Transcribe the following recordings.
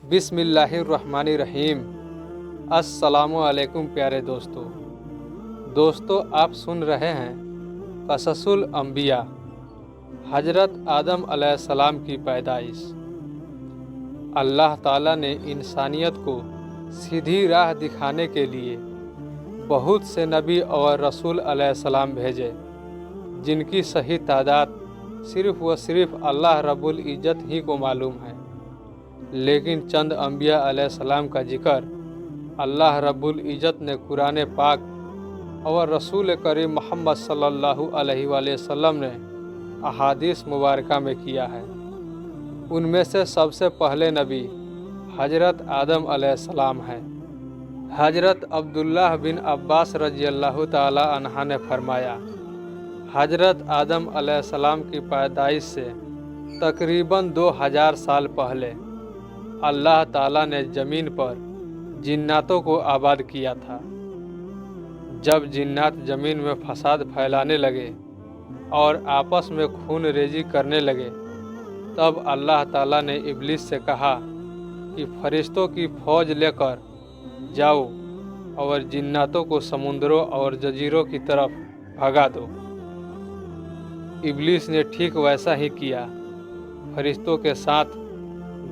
बिस्मिल्लाहिर्रहमानिर्रहीम। अस्सलामुअलैकुम प्यारे दोस्तों, आप सुन रहे हैं क़ससुल अंबिया, हजरत आदम अलैहिस्सलाम की पैदाइश। अल्लाह ताला ने इंसानियत को सीधी राह दिखाने के लिए बहुत से नबी और रसूल अलैहिस्सलाम भेजे, जिनकी सही तादाद सिर्फ़ व सिर्फ अल्लाह रब्बुल इज़्ज़त ही को मालूम है। लेकिन चंद अंबिया अलैहिस्सलाम का जिक्र अल्लाह रब्बुल इज़्ज़त ने कुरान पाक और रसूल करीम मोहम्मद सल्लल्लाहु अलैहि वसल्लम ने अहादीस मुबारका में किया है। उनमें से सबसे पहले नबी हजरत आदम अलैहिस्सलाम है। हजरत अब्दुल्लाह बिन अब्बास रज़ियल्लाहु ताला अन्हा ने फरमाया, हजरत आदम अलैहिस्सलाम की पैदाइश से तकरीबन 2000 साल पहले अल्लाह ताला ने ज़मीन पर जिन्नातों को आबाद किया था। जब जिन्नात ज़मीन में फसाद फैलाने लगे और आपस में खून रेजी करने लगे, तब अल्लाह ताला ने इब्लीस से कहा कि फरिश्तों की फ़ौज लेकर जाओ और जिन्नातों को समुद्रों और जजीरों की तरफ भगा दो। इब्लीस ने ठीक वैसा ही किया, फरिश्तों के साथ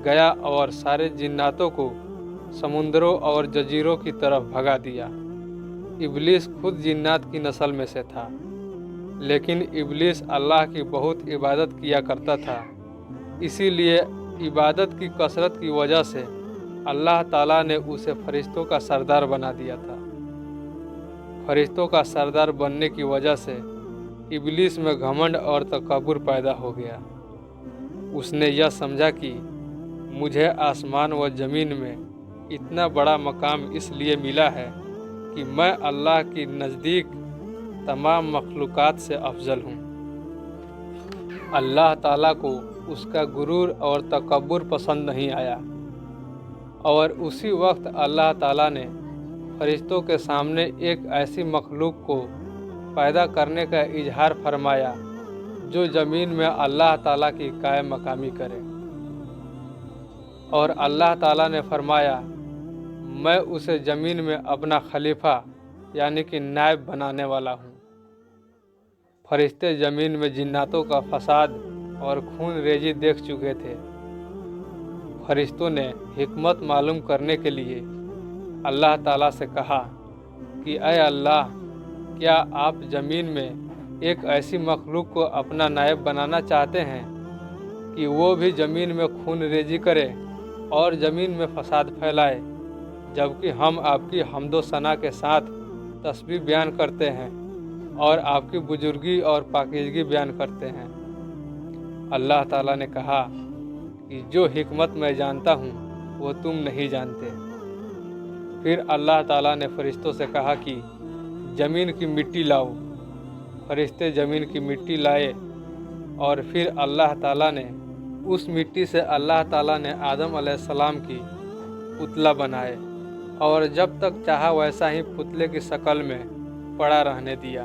गया और सारे जिन्नातों को समुद्रों और जजीरों की तरफ भगा दिया। इब्लीस खुद जिन्नात की नस्ल में से था, लेकिन इब्लीस अल्लाह की बहुत इबादत किया करता था। इसीलिए इबादत की कसरत की वजह से अल्लाह ताला ने उसे फरिश्तों का सरदार बना दिया था। फरिश्तों का सरदार बनने की वजह से इब्लीस में घमंड और तकब्बुर पैदा हो गया। उसने यह समझा कि मुझे आसमान व ज़मीन में इतना बड़ा मकाम इसलिए मिला है कि मैं अल्लाह के नज़दीक तमाम मखलूक़ात से अफजल हूँ। अल्लाह ताला को उसका गुरूर और तकब्बुर पसंद नहीं आया, और उसी वक्त अल्लाह ताला ने फरिश्तों के सामने एक ऐसी मखलूक को पैदा करने का इजहार फरमाया जो ज़मीन में अल्लाह ताला की कायम मकामी करे। और अल्लाह ताला ने फरमाया, मैं उसे ज़मीन में अपना खलीफा यानी कि नायब बनाने वाला हूँ। फरिश्ते ज़मीन में जिन्नातों का फसाद और खून रेजी देख चुके थे। फरिश्तों ने हिकमत मालूम करने के लिए अल्लाह ताला से कहा कि ऐ अल्लाह, क्या आप ज़मीन में एक ऐसी मखलूक को अपना नायब बनाना चाहते हैं कि वो भी ज़मीन में खून रेजी करे और ज़मीन में फसाद फैलाए, जबकि हम आपकी हम्दो सना के साथ तस्बीह बयान करते हैं और आपकी बुजुर्गी और पाकीज़गी बयान करते हैं। अल्लाह ताला ने कहा कि जो हिकमत मैं जानता हूँ वो तुम नहीं जानते। फिर अल्लाह ताला ने फरिश्तों से कहा कि ज़मीन की मिट्टी लाओ। फरिश्ते ज़मीन की मिट्टी लाए और फिर अल्लाह ताला ने उस मिट्टी से अल्लाह ताला ने आदम अलैहिस्सलाम की पुतला बनाए और जब तक चाहा वैसा ही पुतले की शक्ल में पड़ा रहने दिया।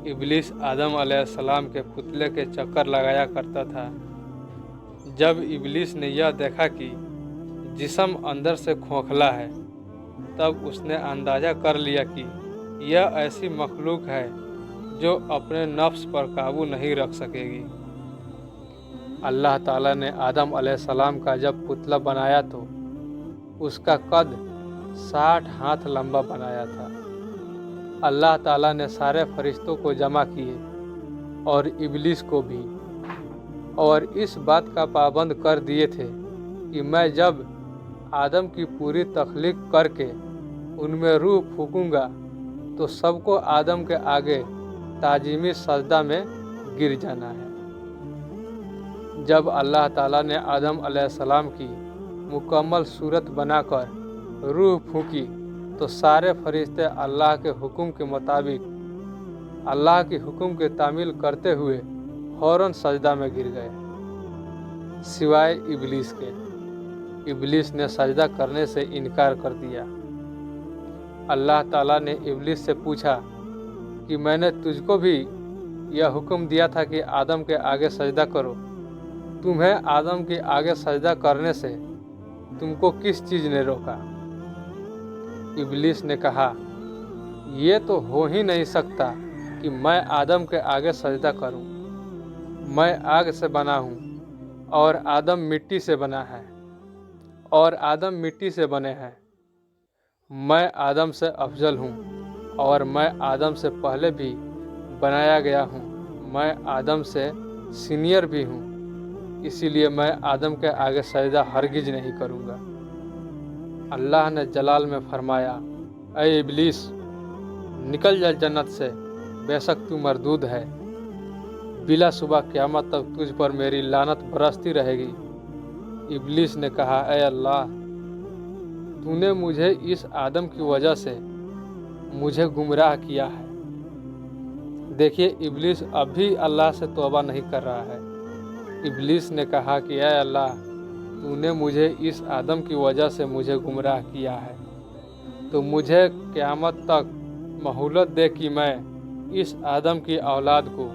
इब्लीस आदम अलैहिस्सलाम के पुतले के चक्कर लगाया करता था। जब इब्लीस ने यह देखा कि जिस्म अंदर से खोखला है, तब उसने अंदाज़ा कर लिया कि यह ऐसी मखलूक है जो अपने नफ्स पर काबू नहीं रख सकेगी। अल्लाह ताला ने आदम अलैहिस्सलाम का जब पुतला बनाया तो उसका कद 60 हाथ लंबा बनाया था। अल्लाह ताला ने सारे फरिश्तों को जमा किए और इब्लीस को भी, और इस बात का पाबंद कर दिए थे कि मैं जब आदम की पूरी तख्लीक करके उनमें रूह फूंकूंगा तो सबको आदम के आगे ताजीमी सजदा में गिर जाना है। जब अल्लाह ताला ने आदम अलैहिस्सलाम की मुकम्मल सूरत बनाकर रूह फूंकी तो सारे फरिश्ते अल्लाह के हुक्म के मुताबिक अल्लाह के हुक्म के तामील करते हुए फ़ौरन सजदा में गिर गए, सिवाय इब्लीस के। इब्लीस ने सजदा करने से इनकार कर दिया। अल्लाह ताला ने इब्लीस से पूछा कि मैंने तुझको भी यह हुक्म दिया था कि आदम के आगे सजदा करो। तुम्हें आदम के आगे सजदा करने से तुमको किस चीज़ ने रोका? इब्लीस ने कहा, ये तो हो ही नहीं सकता कि मैं आदम के आगे सजदा करूं। मैं आग से बना हूं और आदम मिट्टी से बना है और आदम मिट्टी से बने हैं। मैं आदम से अफजल हूँ और मैं आदम से पहले भी बनाया गया हूँ। मैं आदम से सीनियर भी हूँ, इसीलिए मैं आदम के आगे सजदा हरगिज नहीं करूँगा। अल्लाह ने जलाल में फरमाया, ऐ इब्लीस, निकल जा जन्नत से, बेशक तू मरदूद है। बिला सुबह क़यामत तक तुझ पर मेरी लानत बरसती रहेगी। इब्लीस ने कहा, ऐ अल्लाह, तूने मुझे इस आदम की वजह से मुझे गुमराह किया है। देखिए, इब्लीस अब भी अल्लाह से तौबा नहीं कर रहा है। इब्लीस ने कहा कि ऐ अल्लाह, तूने मुझे इस आदम की वजह से मुझे गुमराह किया है, तो मुझे क़यामत तक मोहलत दे कि मैं इस आदम की औलाद को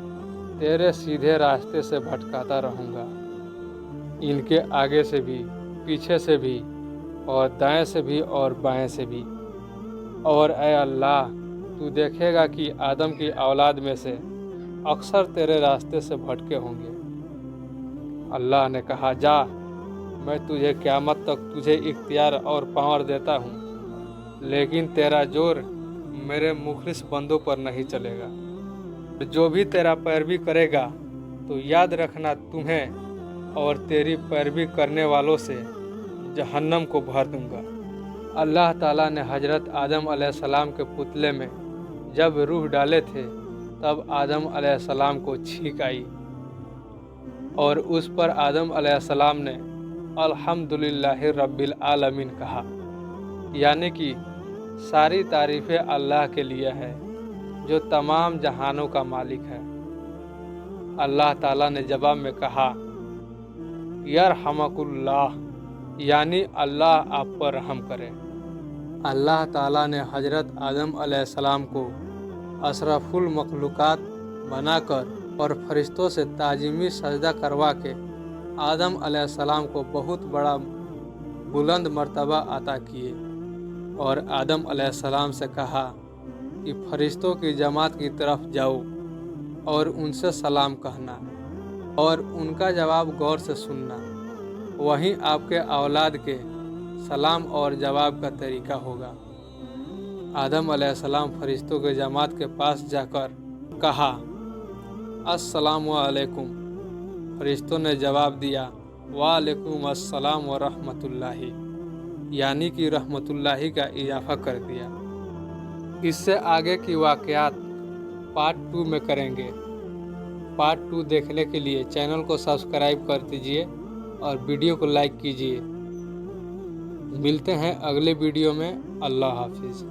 तेरे सीधे रास्ते से भटकाता रहूँगा, इनके आगे से भी, पीछे से भी और दाएं से भी और बाएं से भी। और ऐ अल्लाह, तू देखेगा कि आदम की औलाद में से अक्सर तेरे रास्ते से भटके होंगे। अल्लाह ने कहा, जा, मैं तुझे क़यामत तक तुझे इख्तियार और पावर देता हूँ, लेकिन तेरा जोर मेरे मुखलिस बंदों पर नहीं चलेगा। जो भी तेरा पैरवी करेगा तो याद रखना, तुम्हें और तेरी पैरवी करने वालों से जहन्नम को भर दूंगा। अल्लाह ताला ने हजरत आदम अलैहिस्सलाम के पुतले में जब रूह डाले थे, तब आदम अलैहिस्सलाम को छींक आई और उस पर आदम अलैहिस्सलाम ने अल्हम्दुलिल्लाहि रब्बिल आलमीन कहा, यानी कि सारी तारीफ़ें अल्लाह के लिए है जो तमाम जहानों का मालिक है। अल्लाह ताला ने जवाब में कहा, यरहमकुल्लाह, यानी अल्लाह आप पर रहम करे। अल्लाह ताला ने हजरत आदम अलैहिस्सलाम को अशरफुल मखलूक़ात बनाकर और फरिश्तों से ताजीमी सजदा करवा के आदम अलैहिस्सलाम को बहुत बड़ा बुलंद मर्तबा अता किए और आदम अलैहिस्सलाम से कहा कि फरिश्तों की जमात की तरफ जाओ और उनसे सलाम कहना और उनका जवाब गौर से सुनना। वहीं आपके औलाद के सलाम और जवाब का तरीका होगा। आदम अलैहिस्सलाम फरिश्तों के जमात के पास जाकर कहा, अस्सलामु अलैकुम। फरिश्तों ने जवाब दिया, वालेकुम अस्सलाम व रहमतुल्लाहि, यानी कि रहमतुल्लाहि का इजाफा कर दिया। इससे आगे की वाक़यात पार्ट 2 में करेंगे। पार्ट 2 देखने के लिए चैनल को सब्सक्राइब कर दीजिए और वीडियो को लाइक कीजिए। मिलते हैं अगले वीडियो में। अल्लाह हाफिज़।